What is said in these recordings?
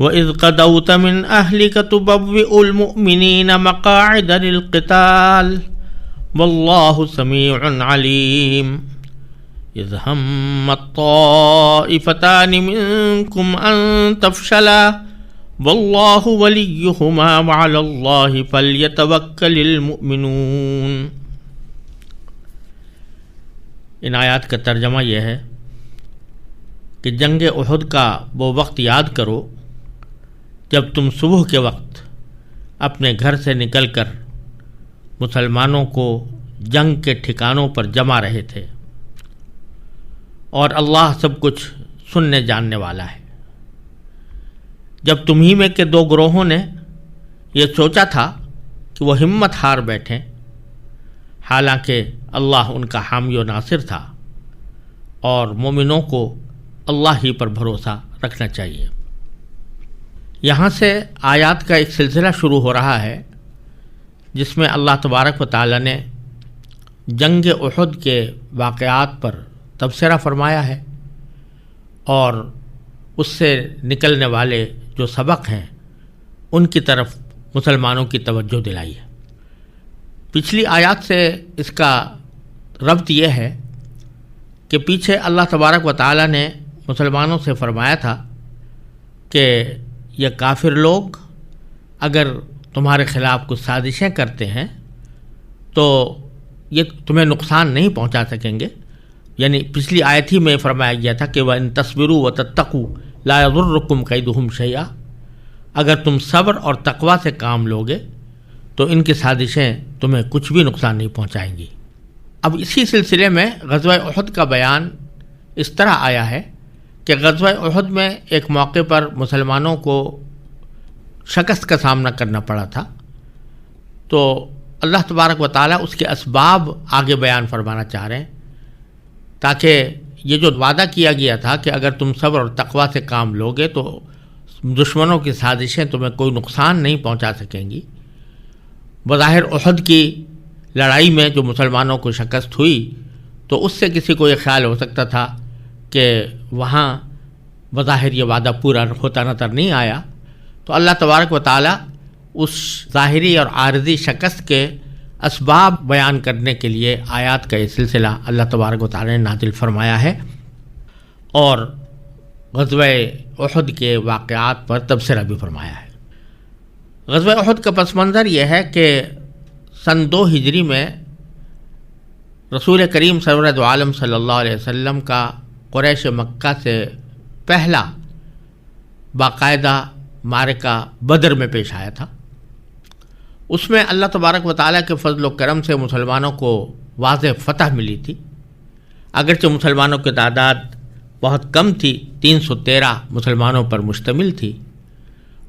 وَإِذْ غَدَوْتَ مِنْ أَهْلِكَ تُبَوِّئُ الْمُؤْمِنِينَ مَقَاعِدَ لِلْقِتَالِ وَاللَّهُ سَمِيعٌ عَلِيمٌ إِذْ هَمَّتْ طَائِفَتَانِ مِنْكُمْ أَنْ تَفْشَلَا وَاللَّهُ وَلِيُّهُمَا وَعَلَى اللَّهِ فَلْيَتَوَكَّلِ الْمُؤْمِنُونَ۔ ان آیات کا ترجمہ یہ ہے کہ جنگ احد کا وہ وقت یاد کرو جب تم صبح کے وقت اپنے گھر سے نکل کر مسلمانوں کو جنگ کے ٹھکانوں پر جما رہے تھے، اور اللہ سب کچھ سننے جاننے والا ہے۔ جب تمہیں میں کے دو گروہوں نے یہ سوچا تھا کہ وہ ہمت ہار بیٹھیں، حالانکہ اللہ ان کا حامی و ناصر تھا، اور مومنوں کو اللہ ہی پر بھروسہ رکھنا چاہیے۔ یہاں سے آیات کا ایک سلسلہ شروع ہو رہا ہے جس میں اللہ تبارک و تعالی نے جنگ احد کے واقعات پر تبصرہ فرمایا ہے، اور اس سے نکلنے والے جو سبق ہیں ان کی طرف مسلمانوں کی توجہ دلائی ہے۔ پچھلی آیات سے اس کا ربط یہ ہے کہ پیچھے اللہ تبارک و تعالی نے مسلمانوں سے فرمایا تھا کہ یہ کافر لوگ اگر تمہارے خلاف کچھ سازشیں کرتے ہیں تو یہ تمہیں نقصان نہیں پہنچا سکیں گے، یعنی پچھلی آیت ہی میں فرمایا گیا تھا کہ وَإِن تَصْبِرُوا وَتَتَّقُوا لَا يَضُرُّكُمْ كَيْدُهُمْ شَيْئًا، اگر تم صبر اور تقوی سے کام لوگے تو ان کی سازشیں تمہیں کچھ بھی نقصان نہیں پہنچائیں گی۔ اب اسی سلسلے میں غزوہ احد کا بیان اس طرح آیا ہے کہ غزوہ احد میں ایک موقع پر مسلمانوں کو شکست کا سامنا کرنا پڑا تھا، تو اللہ تبارک و تعالیٰ اس کے اسباب آگے بیان فرمانا چاہ رہے ہیں، تاکہ یہ جو وعدہ کیا گیا تھا کہ اگر تم صبر اور تقوی سے کام لوگے تو دشمنوں کی سازشیں تمہیں کوئی نقصان نہیں پہنچا سکیں گی۔ بظاہر احد کی لڑائی میں جو مسلمانوں کو شکست ہوئی تو اس سے کسی کو یہ خیال ہو سکتا تھا کہ وہاں بظاہر یہ وعدہ پورا ہوتا نظر نہیں آیا، تو اللہ تبارک و تعالیٰ اس ظاہری اور عارضی شکست کے اسباب بیان کرنے کے لیے آیات کا یہ سلسلہ اللہ تبارک و تعالیٰ نے نازل فرمایا ہے، اور غزوہ احد کے واقعات پر تبصرہ بھی فرمایا ہے۔ غزوہ احد کا پس منظر یہ ہے کہ سن 2 ہجری میں رسول کریم سرورد عالم صلی اللہ علیہ وسلم کا قریش مکہ سے پہلا باقاعدہ معرکہ بدر میں پیش آیا تھا۔ اس میں اللہ تبارک و تعالیٰ کے فضل و کرم سے مسلمانوں کو واضح فتح ملی تھی، اگرچہ مسلمانوں کی تعداد بہت کم تھی، 313 مسلمانوں پر مشتمل تھی،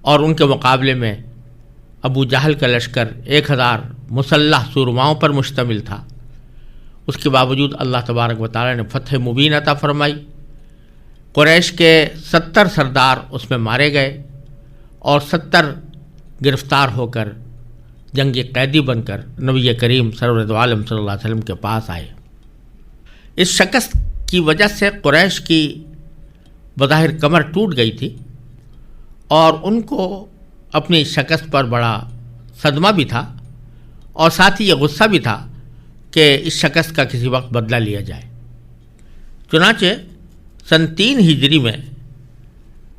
اور ان کے مقابلے میں ابو جہل کا لشکر 1000 مسلح سورماؤں پر مشتمل تھا۔ اس کے باوجود اللہ تبارک و تعالیٰ نے فتح مبین عطا فرمائی۔ قریش کے 70 سردار اس میں مارے گئے، اور 70 گرفتار ہو کر جنگی قیدی بن کر نبی کریم سرورد عالم صلی اللہ علیہ وسلم کے پاس آئے۔ اس شکست کی وجہ سے قریش کی بظاہر کمر ٹوٹ گئی تھی، اور ان کو اپنی شکست پر بڑا صدمہ بھی تھا، اور ساتھ ہی یہ غصہ بھی تھا کہ اس شکست کا کسی وقت بدلہ لیا جائے۔ چنانچہ سن 3 ہجری میں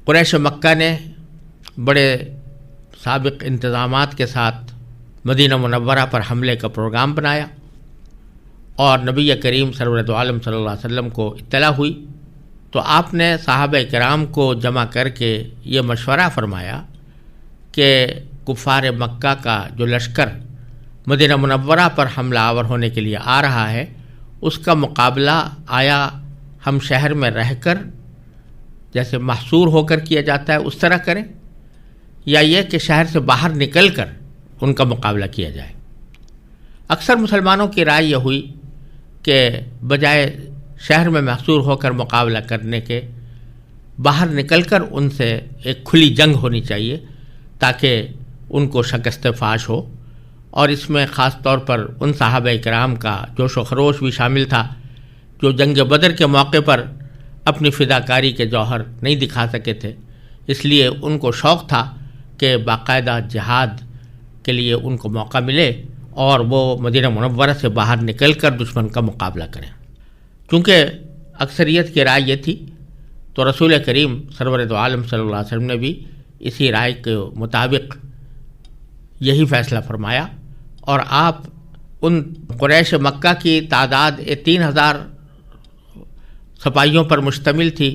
قریش مکہ نے بڑے سابق انتظامات کے ساتھ مدینہ منورہ پر حملے کا پروگرام بنایا، اور نبی کریم سرورد عالم صلی اللہ علیہ وسلم کو اطلاع ہوئی تو آپ نے صحابہ کرام کو جمع کر کے یہ مشورہ فرمایا کہ کفار مکہ کا جو لشکر مدینہ منورہ پر حملہ آور ہونے کے لیے آ رہا ہے، اس کا مقابلہ آیا ہم شہر میں رہ کر جیسے محصور ہو کر کیا جاتا ہے اس طرح کریں، یا یہ کہ شہر سے باہر نکل کر ان کا مقابلہ کیا جائے۔ اکثر مسلمانوں کی رائے یہ ہوئی کہ بجائے شہر میں محصور ہو کر مقابلہ کرنے کے باہر نکل کر ان سے ایک کھلی جنگ ہونی چاہیے تاکہ ان کو شکست فاش ہو، اور اس میں خاص طور پر ان صحابہ کرام کا جوش و خروش بھی شامل تھا جو جنگ بدر کے موقع پر اپنی فداکاری کے جوہر نہیں دکھا سکے تھے، اس لیے ان کو شوق تھا کہ باقاعدہ جہاد کے لیے ان کو موقع ملے اور وہ مدینہ منورہ سے باہر نکل کر دشمن کا مقابلہ کریں۔ چونکہ اکثریت کی رائے یہ تھی تو رسول کریم سرور دو عالم صلی اللہ علیہ وسلم نے بھی اسی رائے کے مطابق یہی فیصلہ فرمایا، اور آپ ان قریش مکہ کی تعداد 3000 سپاہیوں پر مشتمل تھی،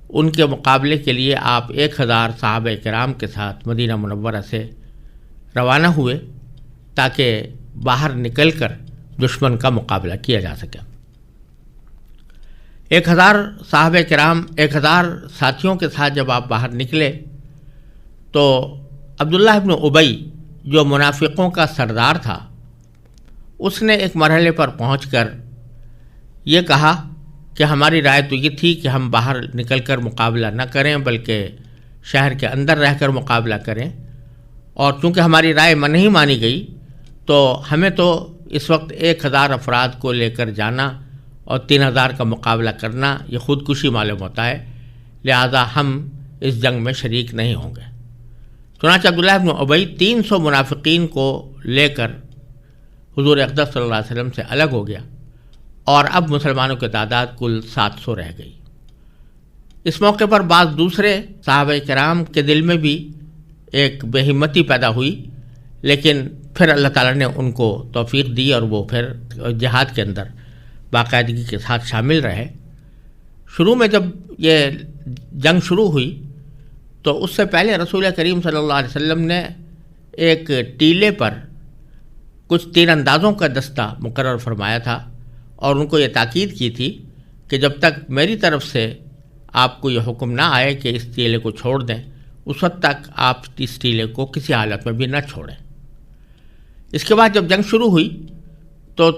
ان کے مقابلے کے لیے آپ 1000 صحابہ کرام کے ساتھ مدینہ منورہ سے روانہ ہوئے تاکہ باہر نکل کر دشمن کا مقابلہ کیا جا سکے۔ 1000 صحابہ کرام 1000 ساتھیوں کے ساتھ جب آپ باہر نکلے تو عبداللہ ابن ابی جو منافقوں کا سردار تھا، اس نے ایک مرحلے پر پہنچ کر یہ کہا کہ ہماری رائے تو یہ تھی کہ ہم باہر نکل کر مقابلہ نہ کریں بلکہ شہر کے اندر رہ کر مقابلہ کریں، اور چونکہ ہماری رائے نہیں مانی گئی تو ہمیں تو اس وقت 1000 افراد کو لے کر جانا اور 3000 کا مقابلہ کرنا یہ خودکشی معلوم ہوتا ہے، لہذا ہم اس جنگ میں شریک نہیں ہوں گے۔ چنانچہ عبداللہ ابن ابی 300 منافقین کو لے کر حضور اقدس صلی اللہ علیہ وسلم سے الگ ہو گیا، اور اب مسلمانوں کی تعداد کل 700 رہ گئی۔ اس موقع پر بعض دوسرے صحابہ کرام کے دل میں بھی ایک بے ہمتی پیدا ہوئی، لیکن پھر اللہ تعالیٰ نے ان کو توفیق دی اور وہ پھر جہاد کے اندر باقاعدگی کے ساتھ شامل رہے۔ شروع میں جب یہ جنگ شروع ہوئی تو اس سے پہلے رسول کریم صلی اللہ علیہ وسلم نے ایک ٹیلے پر کچھ تیر اندازوں کا دستہ مقرر فرمایا تھا اور ان کو یہ تاکید کی تھی کہ جب تک میری طرف سے آپ کو یہ حکم نہ آئے کہ اس ٹیلے کو چھوڑ دیں، اس وقت تک آپ اس ٹیلے کو کسی حالت میں بھی نہ چھوڑیں۔ اس کے بعد جب جنگ شروع ہوئی تو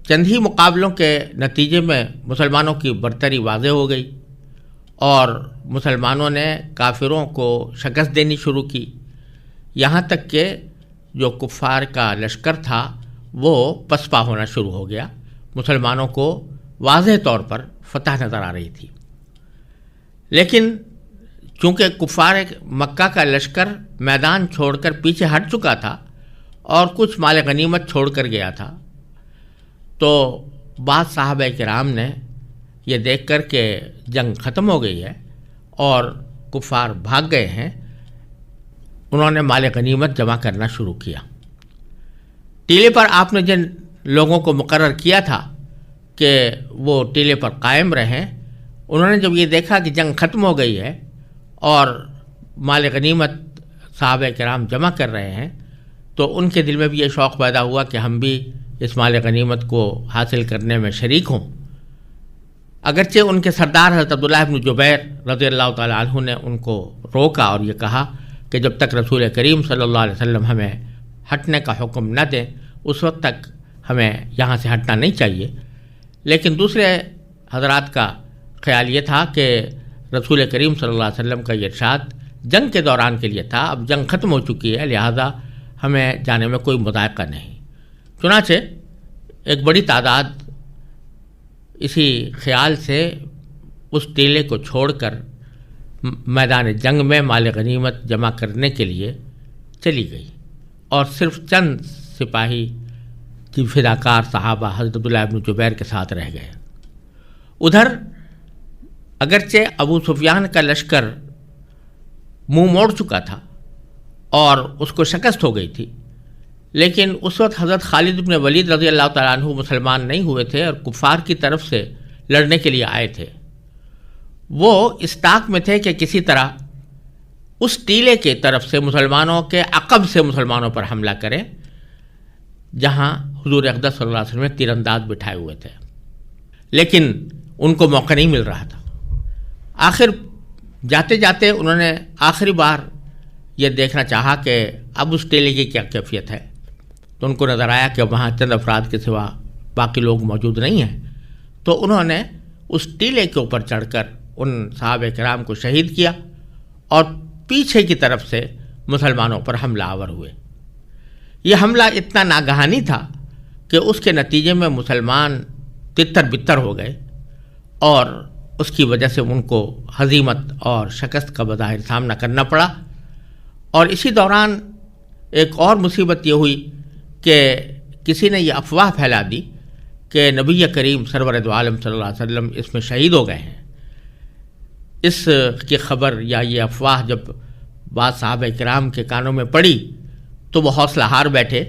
چند ہی مقابلوں کے نتیجے میں مسلمانوں کی برتری واضح ہو گئی اور مسلمانوں نے کافروں کو شکست دینی شروع کی، یہاں تک کہ جو کفار کا لشکر تھا وہ پسپا ہونا شروع ہو گیا، مسلمانوں کو واضح طور پر فتح نظر آ رہی تھی۔ لیکن چونکہ کفار مکہ کا لشکر میدان چھوڑ کر پیچھے ہٹ چکا تھا اور کچھ مال غنیمت چھوڑ کر گیا تھا، تو بعض صحابہ کرام نے یہ دیکھ کر کہ جنگ ختم ہو گئی ہے اور کفار بھاگ گئے ہیں، انہوں نے مال غنیمت جمع کرنا شروع کیا۔ ٹیلے پر آپ نے جن لوگوں کو مقرر کیا تھا کہ وہ ٹیلے پر قائم رہیں، انہوں نے جب یہ دیکھا کہ جنگ ختم ہو گئی ہے اور مال غنیمت صحابہ کرام جمع کر رہے ہیں تو ان کے دل میں بھی یہ شوق پیدا ہوا کہ ہم بھی اس مال غنیمت کو حاصل کرنے میں شریک ہوں۔ اگرچہ ان کے سردار حضرت عبداللہ ابن جبیر رضی اللہ تعالیٰ عنہ نے ان کو روکا اور یہ کہا کہ جب تک رسول کریم صلی اللہ علیہ وسلم ہمیں ہٹنے کا حکم نہ دیں اس وقت تک ہمیں یہاں سے ہٹنا نہیں چاہیے، لیکن دوسرے حضرات کا خیال یہ تھا کہ رسول کریم صلی اللہ علیہ وسلم کا یہ ارشاد جنگ کے دوران کے لیے تھا، اب جنگ ختم ہو چکی ہے لہذا ہمیں جانے میں کوئی مضائقہ نہیں۔ چنانچہ ایک بڑی تعداد اسی خیال سے اس ٹیلے کو چھوڑ کر میدان جنگ میں مال غنیمت جمع کرنے کے لیے چلی گئی، اور صرف چند سپاہی کی فداکار صحابہ حضرت عبداللہ ابن جبیر کے ساتھ رہ گئے۔ ادھر اگرچہ ابو سفیان کا لشکر منہ موڑ چکا تھا اور اس کو شکست ہو گئی تھی، لیکن اس وقت حضرت خالد بن ولید رضی اللہ تعالیٰ عنہ مسلمان نہیں ہوئے تھے اور کفار کی طرف سے لڑنے کے لیے آئے تھے۔ وہ اس طاق میں تھے کہ کسی طرح اس ٹیلے کی طرف سے مسلمانوں کے عقب سے مسلمانوں پر حملہ کریں جہاں حضور اقدس صلی اللہ علیہ وسلم نے تیر انداز بٹھائے ہوئے تھے، لیکن ان کو موقع نہیں مل رہا تھا۔ آخر جاتے جاتے انہوں نے آخری بار یہ دیکھنا چاہا کہ اب اس ٹیلے کی کیا کیفیت ہے، تو ان کو نظر آیا کہ وہاں چند افراد کے سوا باقی لوگ موجود نہیں ہیں، تو انہوں نے اس ٹیلے کے اوپر چڑھ کر ان صحابہ کرام کو شہید کیا اور پیچھے کی طرف سے مسلمانوں پر حملہ آور ہوئے۔ یہ حملہ اتنا ناگہانی تھا کہ اس کے نتیجے میں مسلمان تتر بتر ہو گئے اور اس کی وجہ سے ان کو ہزیمت اور شکست کا بظاہر سامنا کرنا پڑا۔ اور اسی دوران ایک اور مصیبت یہ ہوئی کہ کسی نے یہ افواہ پھیلا دی کہ نبی کریم سرور دو عالم صلی اللہ علیہ وسلم اس میں شہید ہو گئے ہیں۔ اس کی خبر یا یہ افواہ جب بعض صحابہ کرام کے کانوں میں پڑی تو وہ حوصلہ ہار بیٹھے،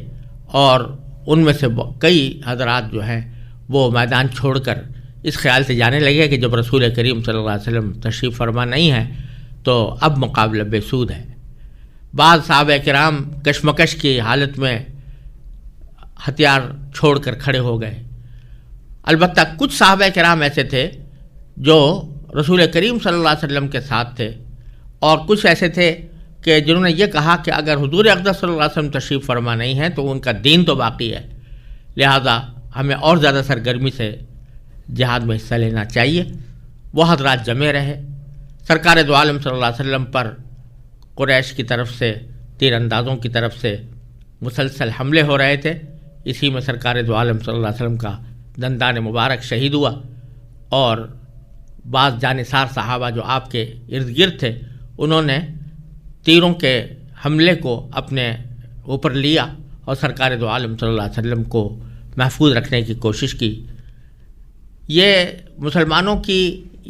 اور ان میں سے کئی حضرات جو ہیں وہ میدان چھوڑ کر اس خیال سے جانے لگے کہ جب رسول کریم صلی اللہ علیہ وسلم تشریف فرما نہیں ہے تو اب مقابلہ بے سود ہے۔ بعض صحابہ کرام کشمکش کی حالت میں ہتھیار چھوڑ کر کھڑے ہو گئے۔ البتہ کچھ صحابہ کرام ایسے تھے جو رسول کریم صلی اللہ علیہ وسلم کے ساتھ تھے، اور کچھ ایسے تھے کہ جنہوں نے یہ کہا کہ اگر حضور اقدس صلی اللہ علیہ وسلم تشریف فرما نہیں ہے تو ان کا دین تو باقی ہے، لہذا ہمیں اور زیادہ سرگرمی سے جہاد میں حصہ لینا چاہیے۔ وہ حضرات جمع رہے۔ سرکار دو عالم صلی اللہ علیہ وسلم پر قریش کی طرف سے، تیر اندازوں کی طرف سے مسلسل حملے ہو رہے تھے۔ اسی میں سرکار دو عالم صلی اللہ علیہ وسلم کا دندان مبارک شہید ہوا، اور بعض جانثار صحابہ جو آپ کے ارد گرد تھے انہوں نے تیروں کے حملے کو اپنے اوپر لیا اور سرکار دو عالم صلی اللہ علیہ وسلم کو محفوظ رکھنے کی کوشش کی۔ یہ مسلمانوں کی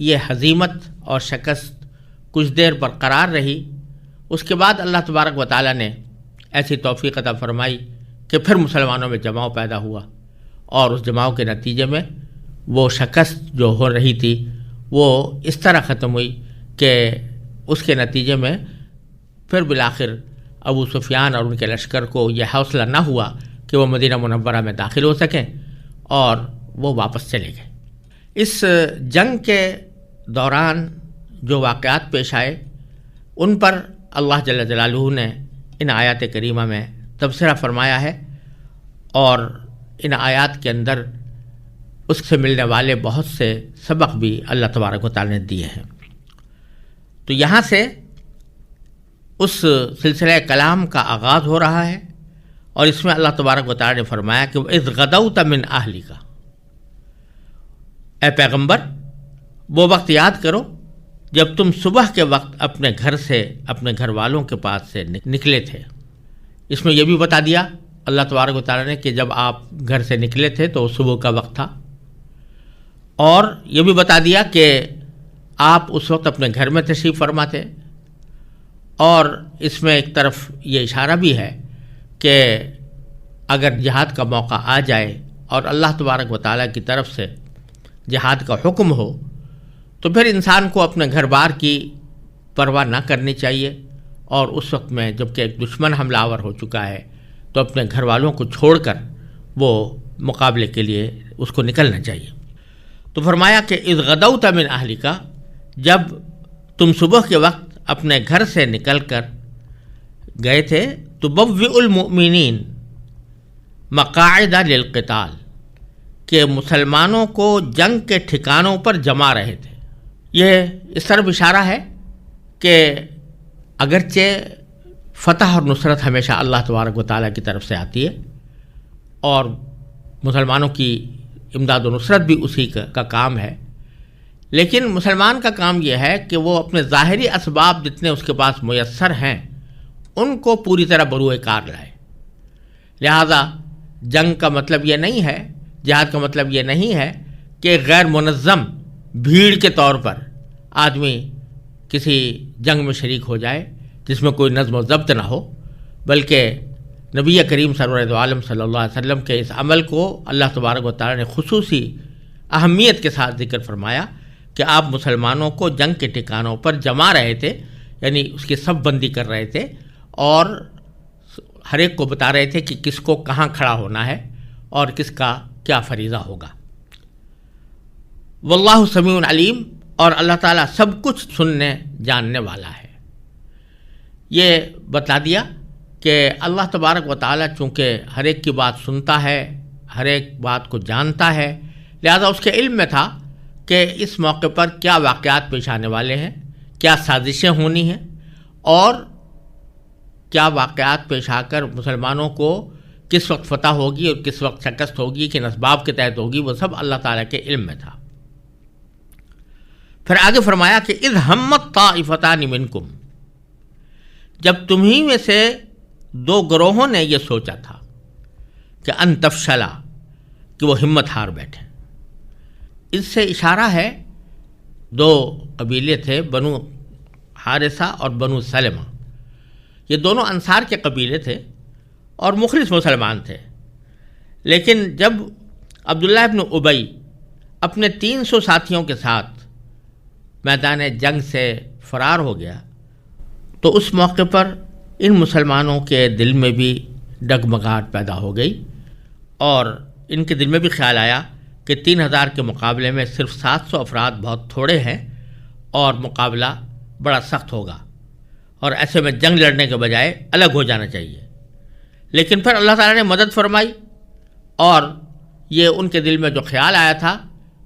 یہ ہزیمت اور شکست کچھ دیر برقرار رہی۔ اس کے بعد اللہ تبارک و تعالیٰ نے ایسی توفیق عطا فرمائی کہ پھر مسلمانوں میں جماؤ پیدا ہوا، اور اس جماؤ کے نتیجے میں وہ شکست جو ہو رہی تھی وہ اس طرح ختم ہوئی کہ اس کے نتیجے میں پھر بالآخر ابو سفیان اور ان کے لشکر کو یہ حوصلہ نہ ہوا کہ وہ مدینہ منورہ میں داخل ہو سکیں، اور وہ واپس چلے گئے۔ اس جنگ کے دوران جو واقعات پیش آئے ان پر اللہ جل جلالہ نے ان آیات کریمہ میں تبصرہ فرمایا ہے، اور ان آیات کے اندر اس سے ملنے والے بہت سے سبق بھی اللہ تبارک و تعالیٰ نے دیے ہیں۔ تو یہاں سے اس سلسلہ کلام کا آغاز ہو رہا ہے، اور اس میں اللہ تبارک و تعالیٰ نے فرمایا کہ اذ غدوت من اہلک، اے پیغمبر وہ وقت یاد کرو جب تم صبح کے وقت اپنے گھر سے، اپنے گھر والوں کے پاس سے نکلے تھے۔ اس میں یہ بھی بتا دیا اللہ تبارک و تعالیٰ نے کہ جب آپ گھر سے نکلے تھے تو صبح کا وقت تھا، اور یہ بھی بتا دیا کہ آپ اس وقت اپنے گھر میں تشریف فرما تھے۔ اور اس میں ایک طرف یہ اشارہ بھی ہے کہ اگر جہاد کا موقع آ جائے اور اللہ تبارک و تعالیٰ کی طرف سے جہاد کا حکم ہو تو پھر انسان کو اپنے گھر بار کی پرواہ نہ کرنی چاہیے، اور اس وقت میں جب کہ ایک دشمن حملہ آور ہو چکا ہے تو اپنے گھر والوں کو چھوڑ کر وہ مقابلے کے لیے اس کو نکلنا چاہیے۔ تو فرمایا کہ اذ غدوت من اہلک، جب تم صبح کے وقت اپنے گھر سے نکل کر گئے تھے، تبوئ المؤمنین مقاعد للقتال، کہ مسلمانوں کو جنگ کے ٹھکانوں پر جما رہے تھے۔ یہ اس طرف اشارہ ہے کہ اگرچہ فتح اور نصرت ہمیشہ اللہ تبارک و تعالیٰ کی طرف سے آتی ہے، اور مسلمانوں کی امداد و نصرت بھی اسی کا کام ہے، لیکن مسلمان کا کام یہ ہے کہ وہ اپنے ظاہری اسباب جتنے اس کے پاس میسر ہیں ان کو پوری طرح بروئے کار لائے۔ لہذا جنگ کا مطلب یہ نہیں ہے، جہاد کا مطلب یہ نہیں ہے کہ غیر منظم بھیڑ کے طور پر آدمی کسی جنگ میں شریک ہو جائے جس میں کوئی نظم و ضبط نہ ہو، بلکہ نبی کریم سرور دو عالم صلی اللہ علیہ وسلم کے اس عمل کو اللہ تبارک و تعالیٰ نے خصوصی اہمیت کے ساتھ ذکر فرمایا کہ آپ مسلمانوں کو جنگ کے ٹھکانوں پر جما رہے تھے، یعنی اس کی صف بندی کر رہے تھے، اور ہر ایک کو بتا رہے تھے کہ کس کو کہاں کھڑا ہونا ہے اور کس کا کیا فریضہ ہوگا۔ واللہ سمیع علیم، اور اللہ تعالیٰ سب کچھ سننے جاننے والا ہے۔ یہ بتا دیا کہ اللہ تبارک و تعالیٰ چونکہ ہر ایک کی بات سنتا ہے، ہر ایک بات کو جانتا ہے، لہذا اس کے علم میں تھا کہ اس موقع پر کیا واقعات پیش آنے والے ہیں، کیا سازشیں ہونی ہیں، اور کیا واقعات پیش آ کر مسلمانوں کو کس وقت فتح ہوگی اور کس وقت شکست ہوگی، کن اسباب کے تحت ہوگی، وہ سب اللہ تعالیٰ کے علم میں تھا۔ پھر آگے فرمایا کہ اذ ہمت طائفتان منکم، جب تمہیں میں سے دو گروہوں نے یہ سوچا تھا کہ ان تفشلا، کہ وہ ہمت ہار بیٹھے۔ اس سے اشارہ ہے، دو قبیلے تھے، بنو حارثہ اور بنو سلمہ، یہ دونوں انصار کے قبیلے تھے اور مخلص مسلمان تھے، لیکن جب عبداللہ ابن ابی اپنے 300 ساتھیوں کے ساتھ میدان جنگ سے فرار ہو گیا تو اس موقع پر ان مسلمانوں کے دل میں بھی ڈگمگاہٹ پیدا ہو گئی اور ان کے دل میں بھی خیال آیا کہ 3000 کے مقابلے میں صرف 700 افراد بہت تھوڑے ہیں اور مقابلہ بڑا سخت ہوگا، اور ایسے میں جنگ لڑنے کے بجائے الگ ہو جانا چاہیے۔ لیکن پھر اللہ تعالیٰ نے مدد فرمائی اور یہ ان کے دل میں جو خیال آیا تھا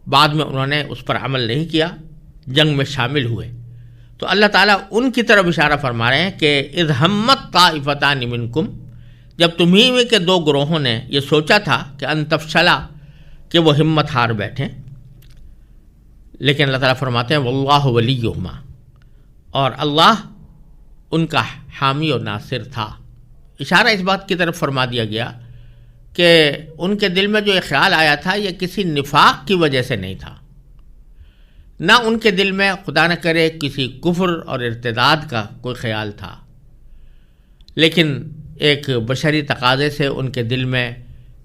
بعد میں انہوں نے اس پر عمل نہیں کیا، جنگ میں شامل ہوئے۔ تو اللہ تعالیٰ ان کی طرف اشارہ فرما رہے ہیں کہ اذ ہمت طائفتان منکم، جب تمہیں میں کے دو گروہوں نے یہ سوچا تھا کہ ان تفشلا، کہ وہ ہمت ہار بیٹھیں، لیکن اللہ تعالیٰ فرماتے ہیں واللہ ولیہما، اور اللہ ان کا حامی و ناصر تھا۔ اشارہ اس بات کی طرف فرما دیا گیا کہ ان کے دل میں جو یہ خیال آیا تھا یہ کسی نفاق کی وجہ سے نہیں تھا، نہ ان کے دل میں خدا نہ کرے کسی کفر اور ارتداد کا کوئی خیال تھا، لیکن ایک بشری تقاضے سے ان کے دل میں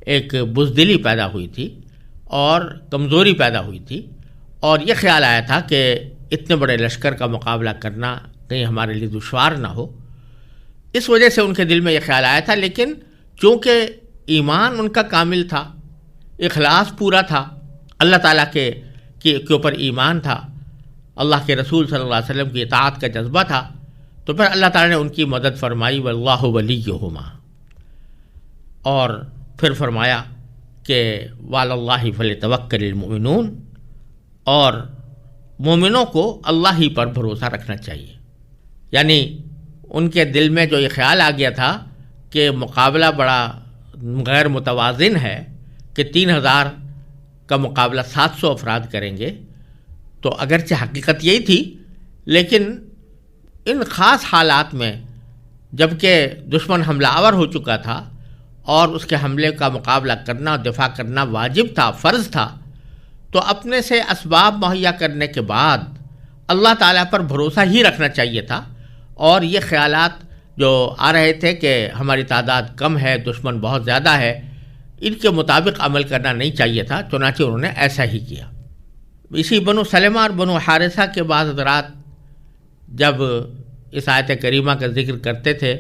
ایک بزدلی پیدا ہوئی تھی اور کمزوری پیدا ہوئی تھی، اور یہ خیال آیا تھا کہ اتنے بڑے لشکر کا مقابلہ کرنا کہیں ہمارے لیے دشوار نہ ہو، اس وجہ سے ان کے دل میں یہ خیال آیا تھا۔ لیکن چونکہ ایمان ان کا کامل تھا، اخلاص پورا تھا، اللہ تعالیٰ کے اوپر ایمان تھا، اللہ کے رسول صلی اللہ علیہ وسلم کی اطاعت کا جذبہ تھا، تو پھر اللہ تعالیٰ نے ان کی مدد فرمائی واللہ ولیہما، اور پھر فرمایا کہ وعلی اللہ فلیتوکل المؤمنون، اور مومنوں کو اللہ ہی پر بھروسہ رکھنا چاہیے۔ یعنی ان کے دل میں جو یہ خیال آ گیا تھا کہ مقابلہ بڑا غیر متوازن ہے کہ 3000 کا مقابلہ 700 افراد کریں گے، تو اگرچہ حقیقت یہی تھی، لیکن ان خاص حالات میں جب کہ دشمن حملہ آور ہو چکا تھا اور اس کے حملے کا مقابلہ کرنا اور دفاع کرنا واجب تھا، فرض تھا، تو اپنے سے اسباب مہیا کرنے کے بعد اللہ تعالیٰ پر بھروسہ ہی رکھنا چاہیے تھا، اور یہ خیالات جو آ رہے تھے کہ ہماری تعداد کم ہے، دشمن بہت زیادہ ہے، ان کے مطابق عمل کرنا نہیں چاہیے تھا، چنانچہ انہوں نے ایسا ہی کیا۔ اسی بنو سلمہ اور بنو حارثہ کے بعض حضرات جب اس آیت کریمہ کا ذکر کرتے تھے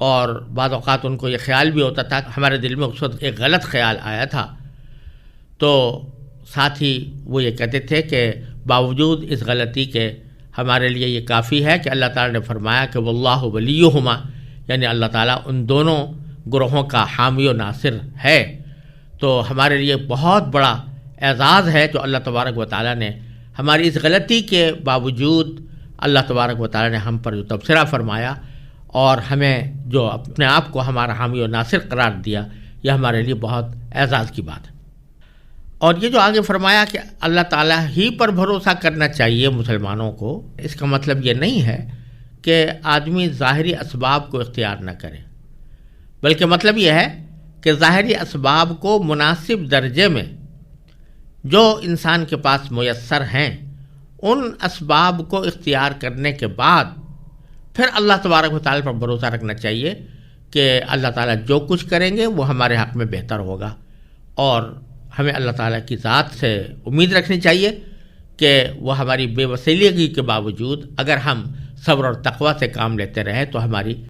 اور بعض اوقات ان کو یہ خیال بھی ہوتا تھا، ہمارے دل میں اس وقت ایک غلط خیال آیا تھا، تو ساتھ ہی وہ یہ کہتے تھے کہ باوجود اس غلطی کے ہمارے لیے یہ کافی ہے کہ اللہ تعالیٰ نے فرمایا کہ واللہ ولیہما، یعنی اللہ تعالیٰ ان دونوں گروہوں کا حامی و ناصر ہے، تو ہمارے لیے بہت بڑا اعزاز ہے جو اللہ تبارک و تعالیٰ نے ہماری اس غلطی کے باوجود اللہ تبارک و تعالیٰ نے ہم پر جو تبصرہ فرمایا اور ہمیں جو اپنے آپ کو ہمارا حامی و ناصر قرار دیا، یہ ہمارے لیے بہت اعزاز کی بات ہے۔ اور یہ جو آگے فرمایا کہ اللہ تعالیٰ ہی پر بھروسہ کرنا چاہیے مسلمانوں کو، اس کا مطلب یہ نہیں ہے کہ آدمی ظاہری اسباب کو اختیار نہ کرے، بلکہ مطلب یہ ہے کہ ظاہری اسباب کو مناسب درجے میں جو انسان کے پاس میسر ہیں ان اسباب کو اختیار کرنے کے بعد پھر اللہ تبارک و تعالیٰ پر بھروسہ رکھنا چاہیے کہ اللہ تعالیٰ جو کچھ کریں گے وہ ہمارے حق میں بہتر ہوگا، اور ہمیں اللہ تعالیٰ کی ذات سے امید رکھنی چاہیے کہ وہ ہماری بے وسیلگی کے باوجود اگر ہم صبر اور تقوی سے کام لیتے رہے تو ہماری